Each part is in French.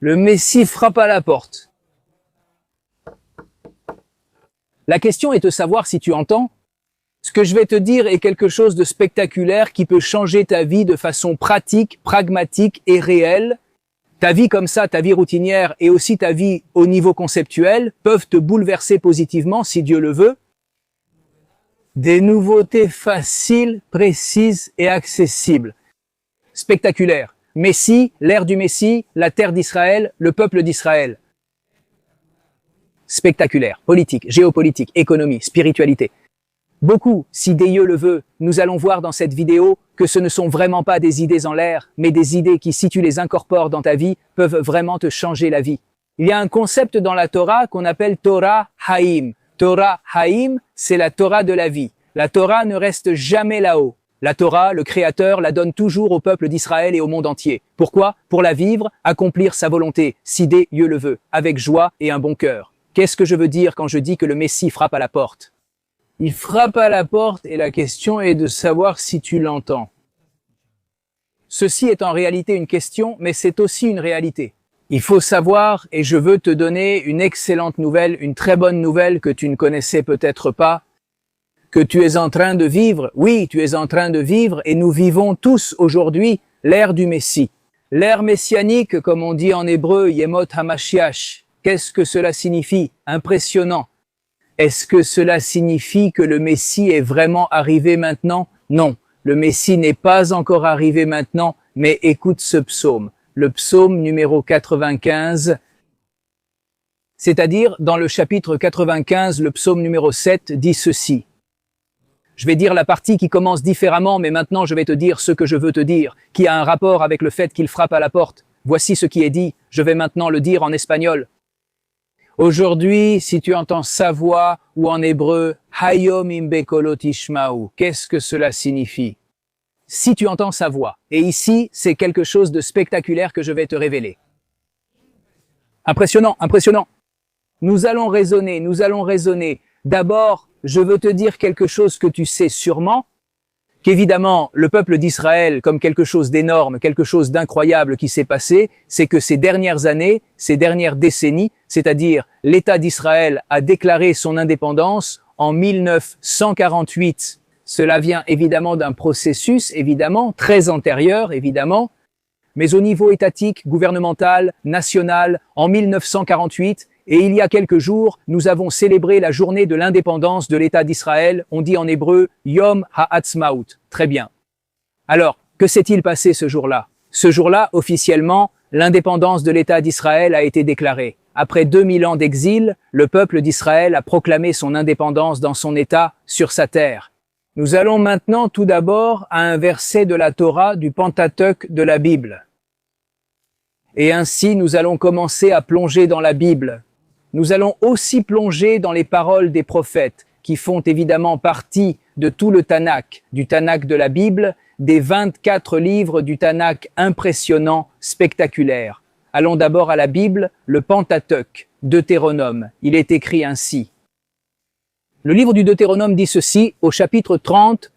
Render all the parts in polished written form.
Le Messie frappe à la porte. La question est de savoir si tu entends. Ce que je vais te dire est quelque chose de spectaculaire qui peut changer ta vie de façon pratique, pragmatique et réelle. Ta vie comme ça, ta vie routinière et aussi ta vie au niveau conceptuel peuvent te bouleverser positivement si Dieu le veut. Des nouveautés faciles, précises et accessibles. Spectaculaires. Messie, l'ère du Messie, la terre d'Israël, le peuple d'Israël. Spectaculaire. Politique, géopolitique, économie, spiritualité. Beaucoup, si Dieu le veut, nous allons voir dans cette vidéo que ce ne sont vraiment pas des idées en l'air, mais des idées qui, si tu les incorpores dans ta vie, peuvent vraiment te changer la vie. Il y a un concept dans la Torah qu'on appelle Torah Haïm. Torah Haïm, c'est la Torah de la vie. La Torah ne reste jamais là-haut. La Torah, le Créateur, la donne toujours au peuple d'Israël et au monde entier. Pourquoi? Pour la vivre, accomplir sa volonté, si Dieu le veut, avec joie et un bon cœur. Qu'est-ce que je veux dire quand je dis que le Messie frappe à la porte? Il frappe à la porte et la question est de savoir si tu l'entends. Ceci est en réalité une question, mais c'est aussi une réalité. Il faut savoir, et je veux te donner une excellente nouvelle, une très bonne nouvelle que tu ne connaissais peut-être pas, que tu es en train de vivre. Oui, tu es en train de vivre et nous vivons tous aujourd'hui l'ère du Messie. L'ère messianique, comme on dit en hébreu, Yemot HaMashiach. Qu'est-ce que cela signifie? Impressionnant. Est-ce que cela signifie que le Messie est vraiment arrivé maintenant? Non, le Messie n'est pas encore arrivé maintenant, mais écoute ce psaume. Le psaume numéro 95, c'est-à-dire dans le chapitre 95, le psaume numéro 7 dit ceci. Je vais dire la partie qui commence différemment, mais maintenant je vais te dire ce que je veux te dire, qui a un rapport avec le fait qu'il frappe à la porte. Voici ce qui est dit, je vais maintenant le dire en espagnol. Aujourd'hui, si tu entends sa voix, ou en hébreu, Hayom im bekolot ishma'u, qu'est-ce que cela signifie? Si tu entends sa voix, et ici, c'est quelque chose de spectaculaire que je vais te révéler. Impressionnant, impressionnant. Nous allons raisonner. D'abord, je veux te dire quelque chose que tu sais sûrement, qu'évidemment, le peuple d'Israël, comme quelque chose d'énorme, quelque chose d'incroyable qui s'est passé, c'est que ces dernières années, ces dernières décennies, c'est-à-dire l'État d'Israël a déclaré son indépendance en 1948. Cela vient évidemment d'un processus, évidemment, très antérieur, évidemment, mais au niveau étatique, gouvernemental, national, en 1948, et il y a quelques jours, nous avons célébré la journée de l'indépendance de l'État d'Israël. On dit en hébreu Yom HaAtzmaut. Très bien. Alors, que s'est-il passé ce jour-là? Ce jour-là, officiellement, l'indépendance de l'État d'Israël a été déclarée. Après 2000 ans d'exil, le peuple d'Israël a proclamé son indépendance dans son État, sur sa terre. Nous allons maintenant tout d'abord à un verset de la Torah du Pentateuque de la Bible. Et ainsi, nous allons commencer à plonger dans la Bible. Nous allons aussi plonger dans les paroles des prophètes, qui font évidemment partie de tout le Tanakh, du Tanakh de la Bible, des 24 livres du Tanakh impressionnants, spectaculaires. Allons d'abord à la Bible, le Pentateuque, Deutéronome. Il est écrit ainsi. Le livre du Deutéronome dit ceci, au chapitre 30.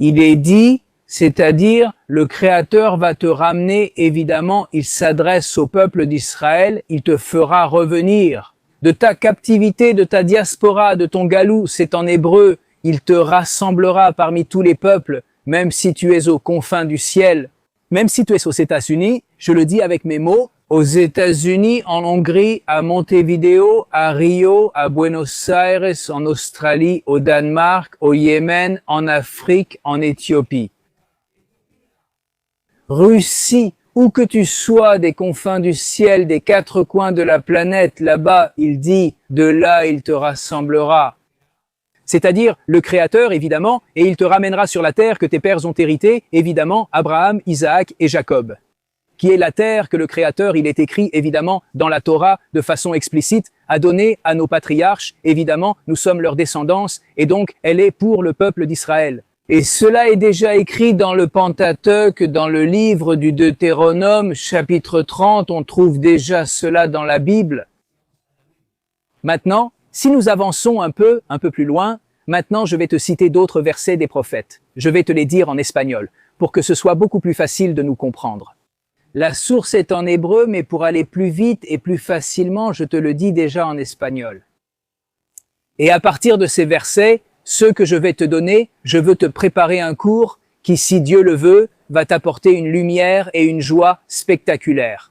Il est dit, c'est-à-dire, le Créateur va te ramener, évidemment, il s'adresse au peuple d'Israël, il te fera revenir. De ta captivité, de ta diaspora, de ton galou, c'est en hébreu, il te rassemblera parmi tous les peuples, même si tu es aux confins du ciel. Même si tu es aux États-Unis, je le dis avec mes mots, aux États-Unis, en Hongrie, à Montevideo, à Rio, à Buenos Aires, en Australie, au Danemark, au Yémen, en Afrique, en Éthiopie. Russie, où que tu sois des confins du ciel, des quatre coins de la planète, là-bas, il dit, de là il te rassemblera. C'est-à-dire le Créateur, évidemment, et il te ramènera sur la terre que tes pères ont héritée, évidemment, Abraham, Isaac et Jacob. Qui est la terre que le Créateur, il est écrit, évidemment, dans la Torah, de façon explicite, a donnée à nos patriarches, évidemment, nous sommes leur descendance, et donc elle est pour le peuple d'Israël. Et cela est déjà écrit dans le Pentateuque, dans le livre du Deutéronome, chapitre 30, on trouve déjà cela dans la Bible. Maintenant, si nous avançons un peu plus loin, maintenant je vais te citer d'autres versets des prophètes. Je vais te les dire en espagnol, pour que ce soit beaucoup plus facile de nous comprendre. La source est en hébreu, mais pour aller plus vite et plus facilement, je te le dis déjà en espagnol. Et à partir de ces versets, ceux que je vais te donner, je veux te préparer un cours qui, si Dieu le veut, va t'apporter une lumière et une joie spectaculaires.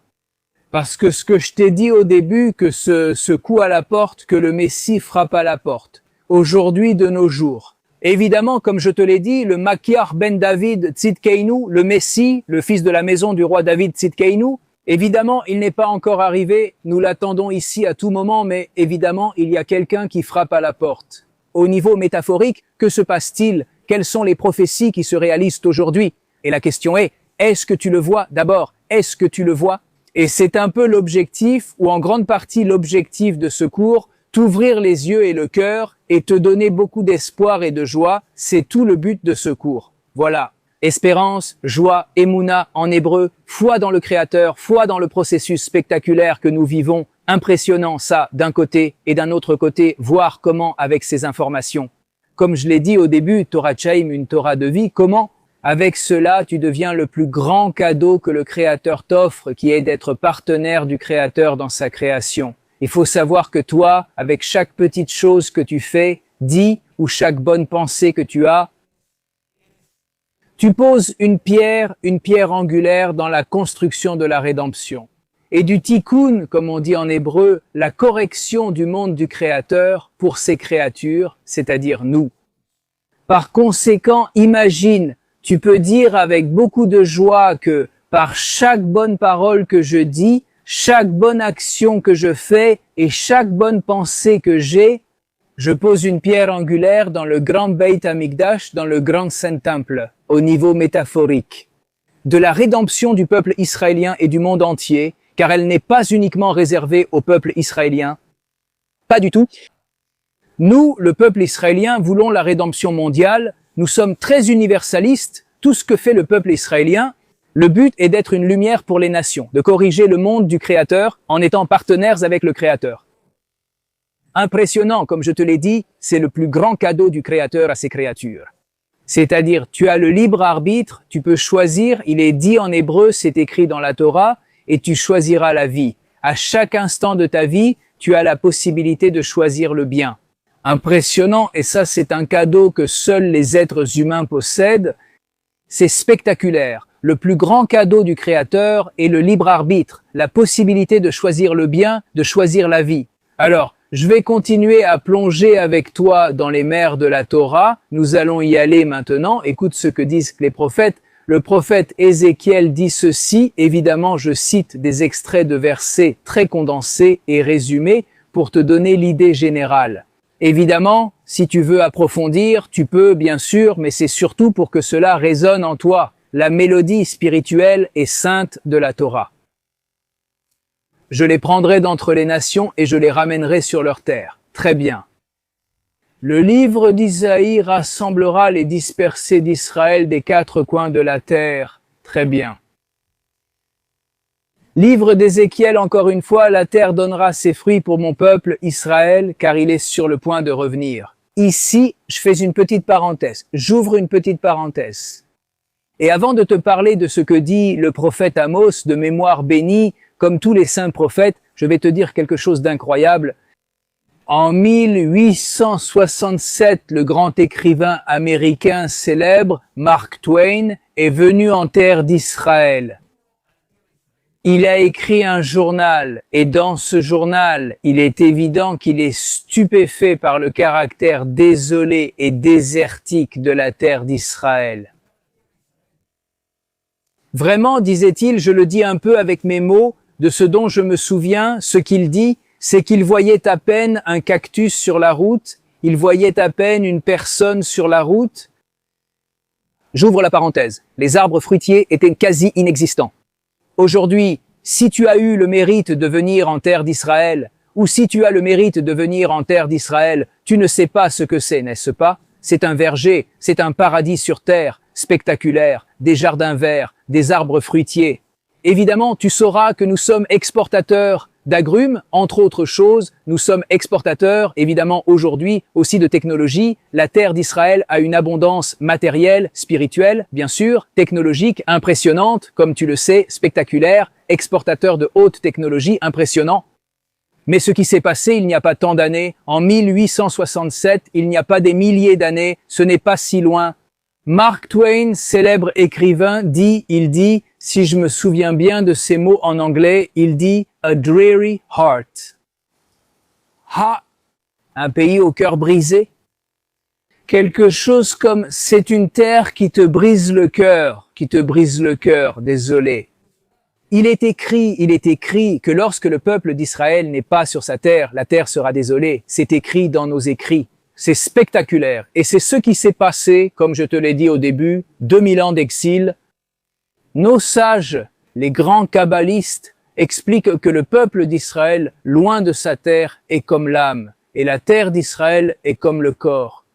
Parce que ce que je t'ai dit au début, que ce coup à la porte, que le Messie frappe à la porte, aujourd'hui de nos jours. Évidemment, comme je te l'ai dit, le Machiar ben David Tzidkeinu, le Messie, le fils de la maison du roi David Tzidkeinu, évidemment, il n'est pas encore arrivé, nous l'attendons ici à tout moment, mais évidemment, il y a quelqu'un qui frappe à la porte. Au niveau métaphorique, que se passe-t-il? Quelles sont les prophéties qui se réalisent aujourd'hui? Et la question est-ce que tu le vois? D'abord, est-ce que tu le vois? Et c'est un peu l'objectif, ou en grande partie l'objectif de ce cours, t'ouvrir les yeux et le cœur et te donner beaucoup d'espoir et de joie, c'est tout le but de ce cours. Voilà. Espérance, joie, émouna en hébreu, foi dans le Créateur, foi dans le processus spectaculaire que nous vivons, impressionnant ça d'un côté et d'un autre côté, voir comment avec ces informations. Comme je l'ai dit au début, Torah Chaim, une Torah de vie, comment avec cela tu deviens le plus grand cadeau que le Créateur t'offre, qui est d'être partenaire du Créateur dans sa création. Il faut savoir que toi, avec chaque petite chose que tu fais, dis, ou chaque bonne pensée que tu as, tu poses une pierre angulaire dans la construction de la rédemption. Et du tikkun, comme on dit en hébreu, la correction du monde du Créateur pour ses créatures, c'est-à-dire nous. Par conséquent, imagine, tu peux dire avec beaucoup de joie que par chaque bonne parole que je dis, chaque bonne action que je fais et chaque bonne pensée que j'ai, je pose une pierre angulaire dans le grand Beit Hamikdash, dans le grand Saint-Temple, au niveau métaphorique, de la rédemption du peuple israélien et du monde entier, car elle n'est pas uniquement réservée au peuple israélien. Pas du tout. Nous, le peuple israélien, voulons la rédemption mondiale. Nous sommes très universalistes. Tout ce que fait le peuple israélien, le but est d'être une lumière pour les nations, de corriger le monde du Créateur en étant partenaires avec le Créateur. Impressionnant, comme je te l'ai dit, c'est le plus grand cadeau du Créateur à ses créatures. C'est-à-dire, tu as le libre arbitre, tu peux choisir, il est dit en hébreu, c'est écrit dans la Torah, et tu choisiras la vie. À chaque instant de ta vie, tu as la possibilité de choisir le bien. Impressionnant, et ça c'est un cadeau que seuls les êtres humains possèdent, c'est spectaculaire. Le plus grand cadeau du Créateur est le libre arbitre, la possibilité de choisir le bien, de choisir la vie. Alors, je vais continuer à plonger avec toi dans les mers de la Torah. Nous allons y aller maintenant. Écoute ce que disent les prophètes. Le prophète Ézéchiel dit ceci. Évidemment, je cite des extraits de versets très condensés et résumés pour te donner l'idée générale. Évidemment, si tu veux approfondir, tu peux, bien sûr, mais c'est surtout pour que cela résonne en toi, la mélodie spirituelle et sainte de la Torah. Je les prendrai d'entre les nations et je les ramènerai sur leur terre. Très bien. Le livre d'Isaïe rassemblera les dispersés d'Israël des quatre coins de la terre. Très bien. Livre d'Ézéchiel, encore une fois, la terre donnera ses fruits pour mon peuple Israël, car il est sur le point de revenir. Ici, je fais une petite parenthèse. J'ouvre une petite parenthèse. Et avant de te parler de ce que dit le prophète Amos, de mémoire bénie, comme tous les saints prophètes, je vais te dire quelque chose d'incroyable. En 1867, le grand écrivain américain célèbre, Mark Twain, est venu en terre d'Israël. Il a écrit un journal, et dans ce journal, il est évident qu'il est stupéfait par le caractère désolé et désertique de la terre d'Israël. Vraiment, disait-il, je le dis un peu avec mes mots, de ce dont je me souviens, ce qu'il dit, c'est qu'il voyait à peine un cactus sur la route, il voyait à peine une personne sur la route. J'ouvre la parenthèse. Les arbres fruitiers étaient quasi inexistants. Aujourd'hui, si tu as eu le mérite de venir en terre d'Israël, ou si tu as le mérite de venir en terre d'Israël, tu ne sais pas ce que c'est, n'est-ce pas? C'est un verger, c'est un paradis sur terre, spectaculaire, des jardins verts, des arbres fruitiers. Évidemment, tu sauras que nous sommes exportateurs d'agrumes, entre autres choses. Nous sommes exportateurs, évidemment aujourd'hui, aussi de technologie. La terre d'Israël a une abondance matérielle, spirituelle, bien sûr, technologique, impressionnante, comme tu le sais, spectaculaire, exportateur de haute technologie, impressionnant. Mais ce qui s'est passé il n'y a pas tant d'années, en 1867, il n'y a pas des milliers d'années, ce n'est pas si loin. Mark Twain, célèbre écrivain, il dit, si je me souviens bien de ces mots en anglais, il dit « a dreary heart ». Ha! Un pays au cœur brisé. Quelque chose comme « c'est une terre qui te brise le cœur », désolé. Il est écrit que lorsque le peuple d'Israël n'est pas sur sa terre, la terre sera désolée. C'est écrit dans nos écrits. C'est spectaculaire. Et c'est ce qui s'est passé, comme je te l'ai dit au début, 2000 ans d'exil. Nos sages, les grands kabbalistes, expliquent que le peuple d'Israël, loin de sa terre, est comme l'âme. Et la terre d'Israël est comme le corps.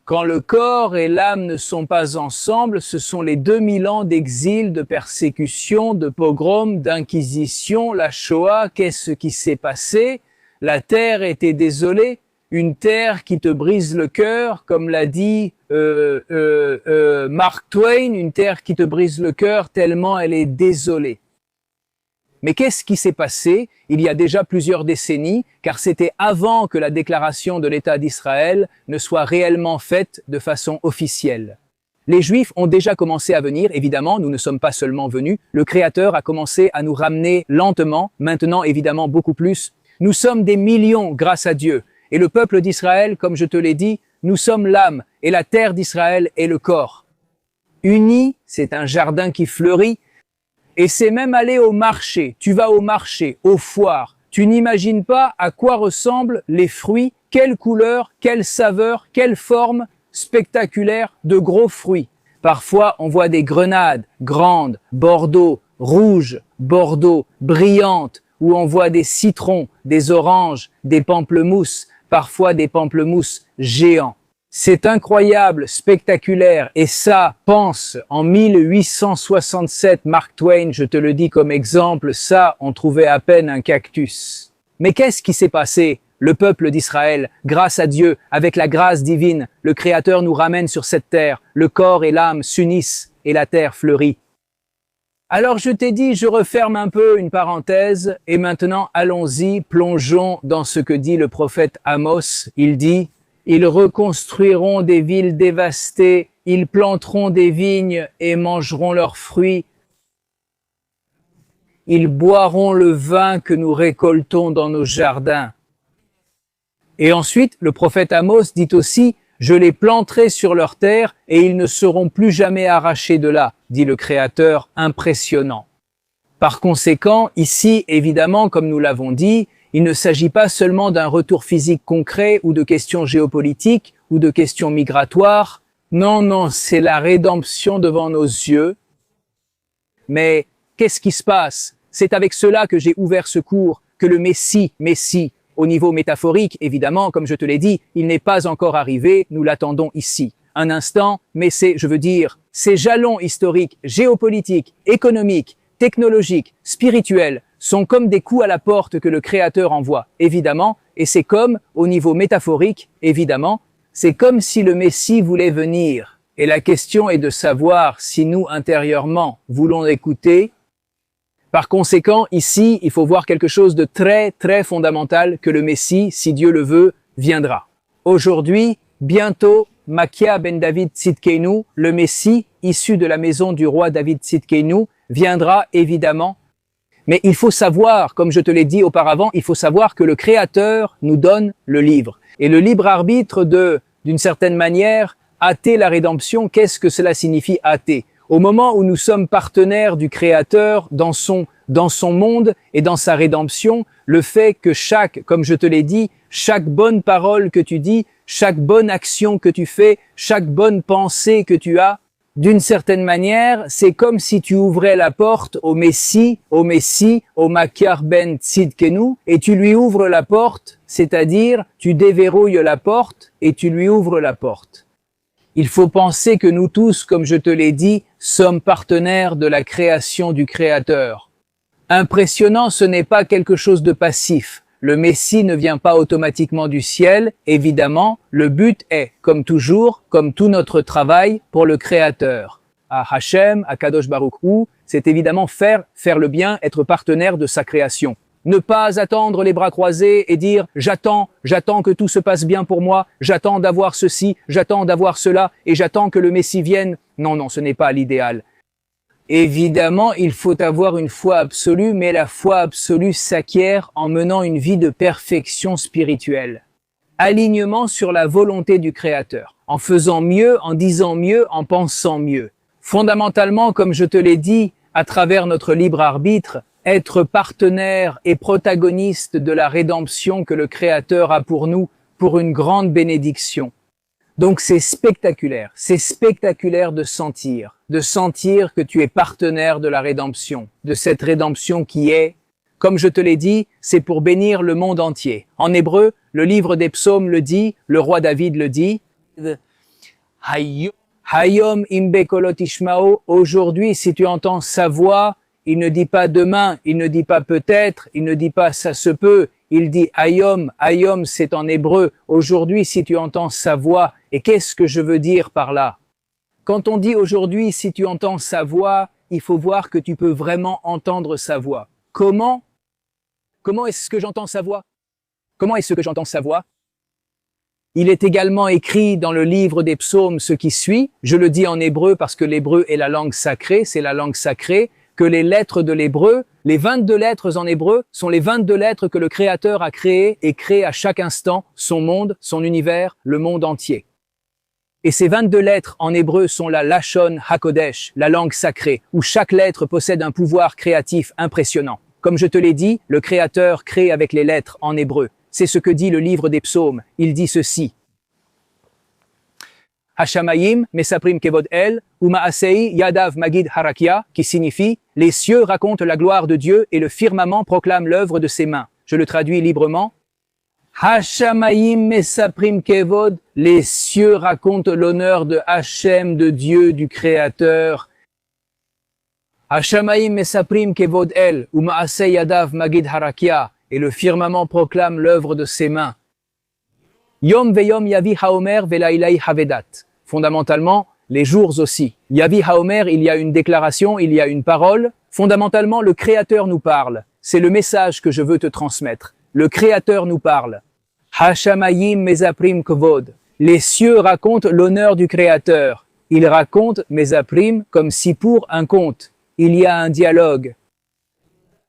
Quand le corps et l'âme ne sont pas ensemble, ce sont les 2000 ans d'exil, de persécution, de pogrom, d'inquisition, la Shoah. Qu'est-ce qui s'est passé? La terre était désolée. Une terre qui te brise le cœur, comme l'a dit Mark Twain, une terre qui te brise le cœur tellement elle est désolée. Mais qu'est-ce qui s'est passé il y a déjà plusieurs décennies, car c'était avant que la déclaration de l'État d'Israël ne soit réellement faite de façon officielle. Les Juifs ont déjà commencé à venir, évidemment, nous ne sommes pas seulement venus, le Créateur a commencé à nous ramener lentement, maintenant évidemment beaucoup plus. Nous sommes des millions grâce à Dieu. Et le peuple d'Israël, comme je te l'ai dit, nous sommes l'âme et la terre d'Israël est le corps. Unis, c'est un jardin qui fleurit et c'est même aller au marché. Tu vas au marché, aux foires. Tu n'imagines pas à quoi ressemblent les fruits, quelle couleur, quelle saveur, quelle forme spectaculaire de gros fruits. Parfois, on voit des grenades grandes, bordeaux, rouges, bordeaux, brillantes, où on voit des citrons, des oranges, des pamplemousses, parfois des pamplemousses géants. C'est incroyable, spectaculaire, et ça, pense, en 1867, Mark Twain, je te le dis comme exemple, ça, on trouvait à peine un cactus. Mais qu'est-ce qui s'est passé? Le peuple d'Israël, grâce à Dieu, avec la grâce divine, le Créateur nous ramène sur cette terre, le corps et l'âme s'unissent et la terre fleurit. Alors je t'ai dit, je referme un peu une parenthèse et maintenant allons-y, plongeons dans ce que dit le prophète Amos. Il dit, « Ils reconstruiront des villes dévastées, ils planteront des vignes et mangeront leurs fruits. Ils boiront le vin que nous récoltons dans nos jardins. » Et ensuite, le prophète Amos dit aussi, « Je les planterai sur leur terre et ils ne seront plus jamais arrachés de là, dit le Créateur, impressionnant. » Par conséquent, ici, évidemment, comme nous l'avons dit, il ne s'agit pas seulement d'un retour physique concret ou de questions géopolitiques ou de questions migratoires. Non, non, c'est la rédemption devant nos yeux. Mais qu'est-ce qui se passe? C'est avec cela que j'ai ouvert ce cours, que le Messie, au niveau métaphorique, évidemment, comme je te l'ai dit, il n'est pas encore arrivé, nous l'attendons ici. Un instant, mais ces jalons historiques, géopolitiques, économiques, technologiques, spirituels, sont comme des coups à la porte que le Créateur envoie, évidemment, et c'est comme, au niveau métaphorique, évidemment, c'est comme si le Messie voulait venir. Et la question est de savoir si nous, intérieurement, voulons l'écouter. Par conséquent, ici, il faut voir quelque chose de très, très fondamental que le Messie, si Dieu le veut, viendra. Aujourd'hui, bientôt, Makia ben David Tzidkenu, le Messie, issu de la maison du roi David Tzidkenu, viendra évidemment. Mais il faut savoir, comme je te l'ai dit auparavant, il faut savoir que le Créateur nous donne le livre. Et le libre arbitre d'une certaine manière, hâter la rédemption, qu'est-ce que cela signifie hâter? Au moment où nous sommes partenaires du Créateur dans son monde et dans sa rédemption, le fait que comme je te l'ai dit, chaque bonne parole que tu dis, chaque bonne action que tu fais, chaque bonne pensée que tu as, d'une certaine manière, c'est comme si tu ouvrais la porte au Messie, au Makar ben Tzidkenu, et tu lui ouvres la porte, c'est-à-dire tu déverrouilles la porte et tu lui ouvres la porte. Il faut penser que nous tous, comme je te l'ai dit, sommes partenaires de la création du Créateur. Impressionnant, ce n'est pas quelque chose de passif. Le Messie ne vient pas automatiquement du ciel. Évidemment, le but est, comme toujours, comme tout notre travail, pour le Créateur. À Hachem, à Kadosh Baruch Hu, c'est évidemment faire le bien, être partenaire de sa création. Ne pas attendre les bras croisés et dire « j'attends que tout se passe bien pour moi, j'attends d'avoir ceci, j'attends d'avoir cela, et j'attends que le Messie vienne ». Non, ce n'est pas l'idéal. Évidemment, il faut avoir une foi absolue, mais la foi absolue s'acquiert en menant une vie de perfection spirituelle. Alignement sur la volonté du Créateur, en faisant mieux, en disant mieux, en pensant mieux. Fondamentalement, comme je te l'ai dit, à travers notre libre arbitre, être partenaire et protagoniste de la rédemption que le Créateur a pour nous, pour une grande bénédiction. Donc c'est spectaculaire de sentir que tu es partenaire de la rédemption, de cette rédemption qui est, comme je te l'ai dit, c'est pour bénir le monde entier. En hébreu, le livre des psaumes le dit, le roi David le dit, Hayom imbe kolot ishmao, aujourd'hui si tu entends sa voix, il ne dit pas demain, il ne dit pas peut-être, il ne dit pas ça se peut, il dit Hayom, Hayom c'est en hébreu, aujourd'hui si tu entends sa voix. Et qu'est-ce que je veux dire par là? Quand on dit aujourd'hui si tu entends sa voix, il faut voir que tu peux vraiment entendre sa voix. Comment est-ce que j'entends sa voix? Comment est-ce que j'entends sa voix? Il est également écrit dans le livre des psaumes ce qui suit, je le dis en hébreu parce que l'hébreu est la langue sacrée, c'est la langue sacrée, que les lettres de l'hébreu, les 22 lettres en hébreu, sont les 22 lettres que le Créateur a créées et crée à chaque instant son monde, son univers, le monde entier. Et ces 22 lettres en hébreu sont la Lashon HaKodesh, la langue sacrée, où chaque lettre possède un pouvoir créatif impressionnant. Comme je te l'ai dit, le Créateur crée avec les lettres en hébreu. C'est ce que dit le livre des psaumes. Il dit ceci. Hashamayim mesaprim kevod el, umaasei yadav magid harakia, qui signifie « Les cieux racontent la gloire de Dieu et le firmament proclame l'œuvre de ses mains ». Je le traduis librement. Hashamayim mesaprim kevod, les cieux racontent l'honneur de Hachem, de Dieu, du Créateur. Hashamayim mesaprim kevod el, umaasei yadav magid harakia, et le firmament proclame l'œuvre de ses mains. Yom veyom yavi haomer velailai havedat. Fondamentalement, les jours aussi. Yavi haomer, il y a une déclaration, il y a une parole. Fondamentalement, le Créateur nous parle. C'est le message que je veux te transmettre. Le Créateur nous parle. Hashamayim mesaprim kevod. Les cieux racontent l'honneur du Créateur. Ils racontent mesaprim comme si pour un conte. Il y a un dialogue.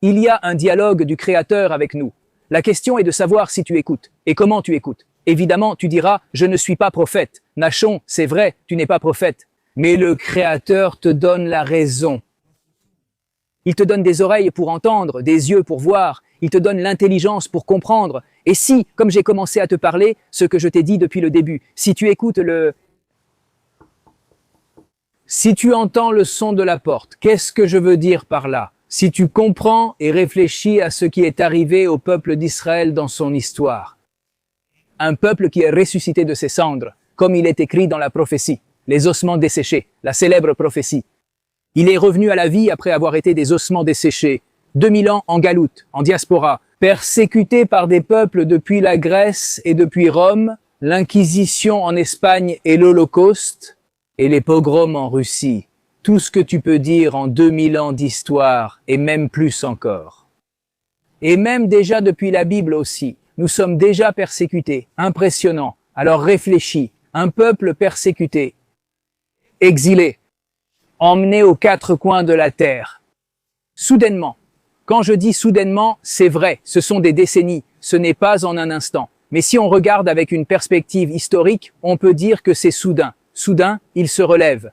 Il y a un dialogue du Créateur avec nous. La question est de savoir si tu écoutes et comment tu écoutes. Évidemment, tu diras, je ne suis pas prophète. Nachon, c'est vrai, tu n'es pas prophète. Mais le Créateur te donne la raison. Il te donne des oreilles pour entendre, des yeux pour voir. Il te donne l'intelligence pour comprendre. Et si, comme j'ai commencé à te parler, ce que je t'ai dit depuis le début, si tu écoutes si tu entends le son de la porte, qu'est-ce que je veux dire par là? Si tu comprends et réfléchis à ce qui est arrivé au peuple d'Israël dans son histoire. Un peuple qui est ressuscité de ses cendres, comme il est écrit dans la prophétie, les ossements desséchés, la célèbre prophétie. Il est revenu à la vie après avoir été des ossements desséchés, 2000 ans en galoute, en diaspora, persécuté par des peuples depuis la Grèce et depuis Rome, l'Inquisition en Espagne et l'Holocauste, et les pogroms en Russie. Tout ce que tu peux dire en 2000 ans d'histoire, et même plus encore. Et même déjà depuis la Bible aussi, nous sommes déjà persécutés. Impressionnant. Alors réfléchis. Un peuple persécuté, exilé, emmené aux quatre coins de la terre. Soudainement. Quand je dis soudainement, c'est vrai, ce sont des décennies, ce n'est pas en un instant. Mais si on regarde avec une perspective historique, on peut dire que c'est soudain. Soudain, il se relève.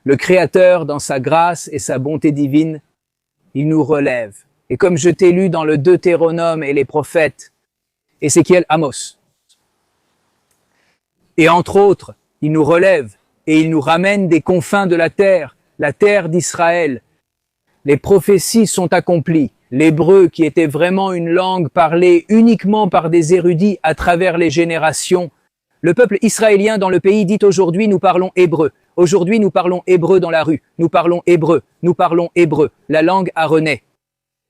Le Créateur, dans sa grâce et sa bonté divine, il nous relève. Et comme je t'ai lu dans le Deutéronome et les prophètes, Ézéchiel, Amos. Et entre autres, il nous relève et il nous ramène des confins de la terre d'Israël. Les prophéties sont accomplies. L'hébreu, qui était vraiment une langue parlée uniquement par des érudits à travers les générations. Le peuple israélien dans le pays dit aujourd'hui nous parlons hébreu. Aujourd'hui nous parlons hébreu dans la rue. Nous parlons hébreu. Nous parlons hébreu. La langue a rené.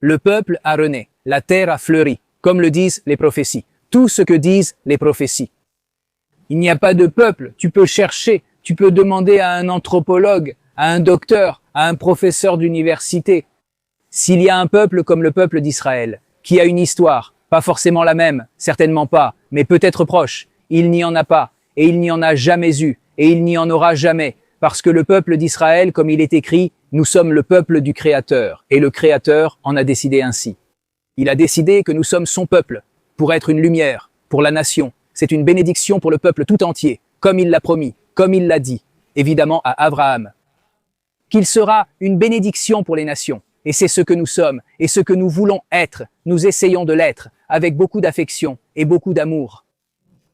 Le peuple a rené, la terre a fleuri, comme le disent les prophéties. Tout ce que disent les prophéties. Il n'y a pas de peuple, tu peux chercher, tu peux demander à un anthropologue, à un docteur, à un professeur d'université. S'il y a un peuple comme le peuple d'Israël, qui a une histoire, pas forcément la même, certainement pas, mais peut-être proche, il n'y en a pas, et il n'y en a jamais eu, et il n'y en aura jamais, parce que le peuple d'Israël, comme il est écrit, nous sommes le peuple du Créateur, et le Créateur en a décidé ainsi. Il a décidé que nous sommes son peuple, pour être une lumière, pour la nation. C'est une bénédiction pour le peuple tout entier, comme il l'a promis, comme il l'a dit, évidemment à Abraham. Qu'il sera une bénédiction pour les nations. Et c'est ce que nous sommes, et ce que nous voulons être. Nous essayons de l'être, avec beaucoup d'affection et beaucoup d'amour.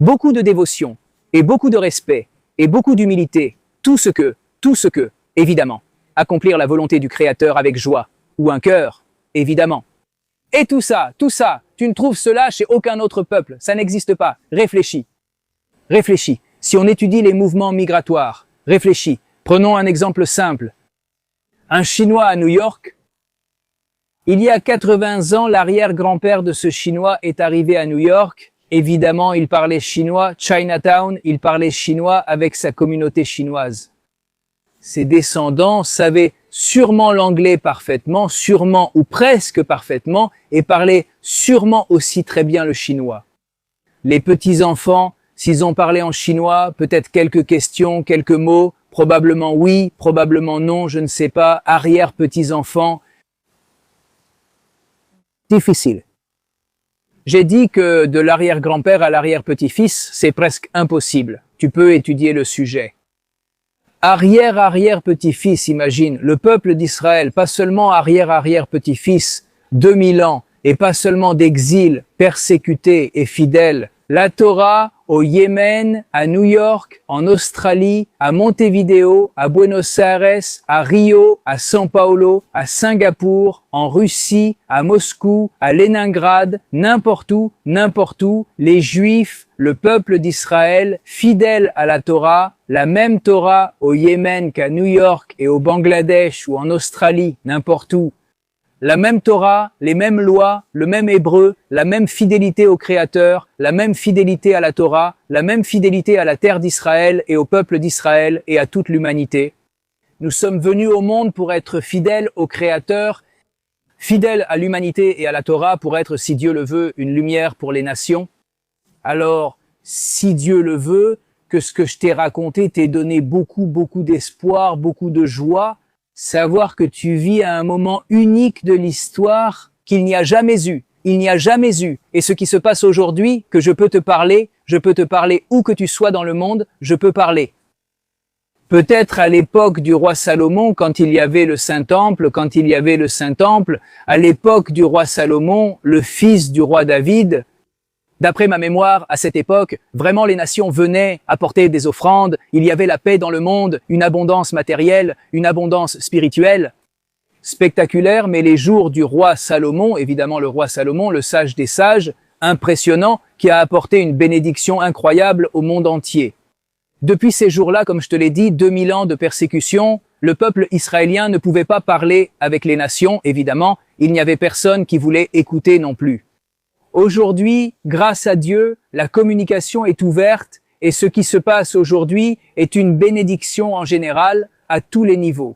Beaucoup de dévotion, et beaucoup de respect, et beaucoup d'humilité. Tout ce que, évidemment, accomplir la volonté du Créateur avec joie, ou un cœur, évidemment. Et tout ça, tu ne trouves cela chez aucun autre peuple, ça n'existe pas. Réfléchis. Réfléchis. Si on étudie les mouvements migratoires, réfléchis. Prenons un exemple simple. Un Chinois à New York. Il y a 80 ans, l'arrière-grand-père de ce Chinois est arrivé à New York. Évidemment, il parlait chinois, Chinatown, il parlait chinois avec sa communauté chinoise. Ses descendants savaient sûrement l'anglais parfaitement, sûrement ou presque parfaitement, et parlaient sûrement aussi très bien le chinois. Les petits-enfants, s'ils ont parlé en chinois, peut-être quelques questions, quelques mots, probablement oui, probablement non, je ne sais pas, arrière-petits-enfants. Difficile. J'ai dit que de l'arrière-grand-père à l'arrière-petit-fils, c'est presque impossible. Tu peux étudier le sujet. Arrière-arrière-petit-fils, imagine, le peuple d'Israël, pas seulement arrière-arrière-petit-fils, 2000 ans, et pas seulement d'exil, persécuté et fidèle. La Torah au Yémen, à New York, en Australie, à Montevideo, à Buenos Aires, à Rio, à São Paulo, à Singapour, en Russie, à Moscou, à Leningrad, n'importe où, les Juifs, le peuple d'Israël, fidèles à la Torah, la même Torah au Yémen qu'à New York et au Bangladesh ou en Australie, n'importe où. La même Torah, les mêmes lois, le même hébreu, la même fidélité au Créateur, la même fidélité à la Torah, la même fidélité à la terre d'Israël et au peuple d'Israël et à toute l'humanité. Nous sommes venus au monde pour être fidèles au Créateur, fidèles à l'humanité et à la Torah pour être, si Dieu le veut, une lumière pour les nations. Alors, si Dieu le veut, que ce que je t'ai raconté t'ait donné beaucoup d'espoir, beaucoup de joie, savoir que tu vis à un moment unique de l'histoire qu'il n'y a jamais eu. Il n'y a jamais eu. Et ce qui se passe aujourd'hui, que je peux te parler où que tu sois dans le monde, je peux parler. Peut-être à l'époque du roi Salomon, quand il y avait le Saint-Temple, à l'époque du roi Salomon, le fils du roi David, d'après ma mémoire, à cette époque, vraiment les nations venaient apporter des offrandes, il y avait la paix dans le monde, une abondance matérielle, une abondance spirituelle. Spectaculaire, mais les jours du roi Salomon, évidemment le roi Salomon, le sage des sages, impressionnant, qui a apporté une bénédiction incroyable au monde entier. Depuis ces jours-là, comme je te l'ai dit, 2000 ans de persécution, le peuple israélien ne pouvait pas parler avec les nations, évidemment, il n'y avait personne qui voulait écouter non plus. Aujourd'hui, grâce à Dieu, la communication est ouverte et ce qui se passe aujourd'hui est une bénédiction en général à tous les niveaux.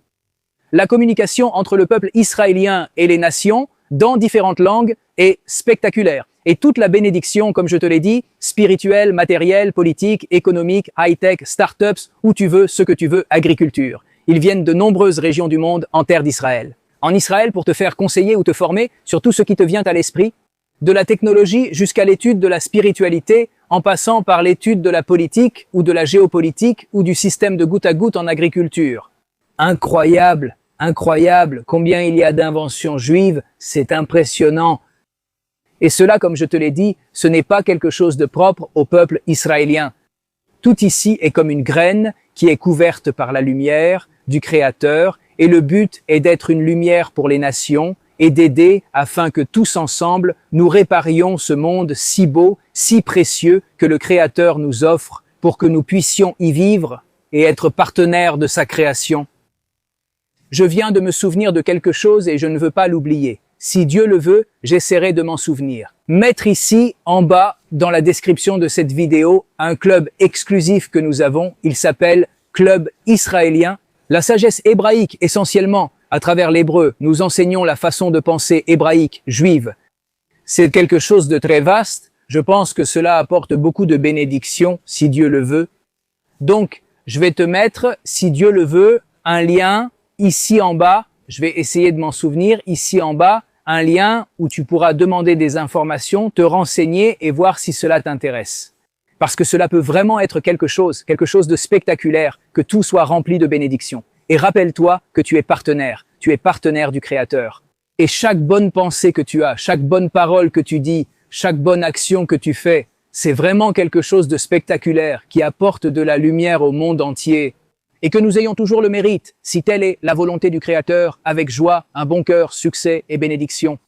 La communication entre le peuple israélien et les nations dans différentes langues est spectaculaire. Et toute la bénédiction, comme je te l'ai dit, spirituelle, matérielle, politique, économique, high-tech, start-ups, où tu veux, ce que tu veux, agriculture. Ils viennent de nombreuses régions du monde en terre d'Israël. En Israël, pour te faire conseiller ou te former sur tout ce qui te vient à l'esprit, de la technologie jusqu'à l'étude de la spiritualité, en passant par l'étude de la politique ou de la géopolitique ou du système de goutte à goutte en agriculture. Incroyable, incroyable, combien il y a d'inventions juives, c'est impressionnant. Et cela, comme je te l'ai dit, ce n'est pas quelque chose de propre au peuple israélien. Tout ici est comme une graine qui est couverte par la lumière du Créateur, et le but est d'être une lumière pour les nations, et d'aider afin que tous ensemble, nous réparions ce monde si beau, si précieux que le Créateur nous offre pour que nous puissions y vivre et être partenaires de sa création. Je viens de me souvenir de quelque chose et je ne veux pas l'oublier. Si Dieu le veut, j'essaierai de m'en souvenir. Mettre ici, en bas, dans la description de cette vidéo, un club exclusif que nous avons. Il s'appelle Club Israélien. La sagesse hébraïque, essentiellement, à travers l'hébreu, nous enseignons la façon de penser hébraïque, juive. C'est quelque chose de très vaste. Je pense que cela apporte beaucoup de bénédictions, si Dieu le veut. Donc, je vais te mettre, si Dieu le veut, un lien ici en bas. Je vais essayer de m'en souvenir, ici en bas, un lien où tu pourras demander des informations, te renseigner et voir si cela t'intéresse. Parce que cela peut vraiment être quelque chose de spectaculaire, que tout soit rempli de bénédictions. Et rappelle-toi que tu es partenaire du Créateur. Et chaque bonne pensée que tu as, chaque bonne parole que tu dis, chaque bonne action que tu fais, c'est vraiment quelque chose de spectaculaire qui apporte de la lumière au monde entier. Et que nous ayons toujours le mérite, si telle est la volonté du Créateur, avec joie, un bon cœur, succès et bénédiction.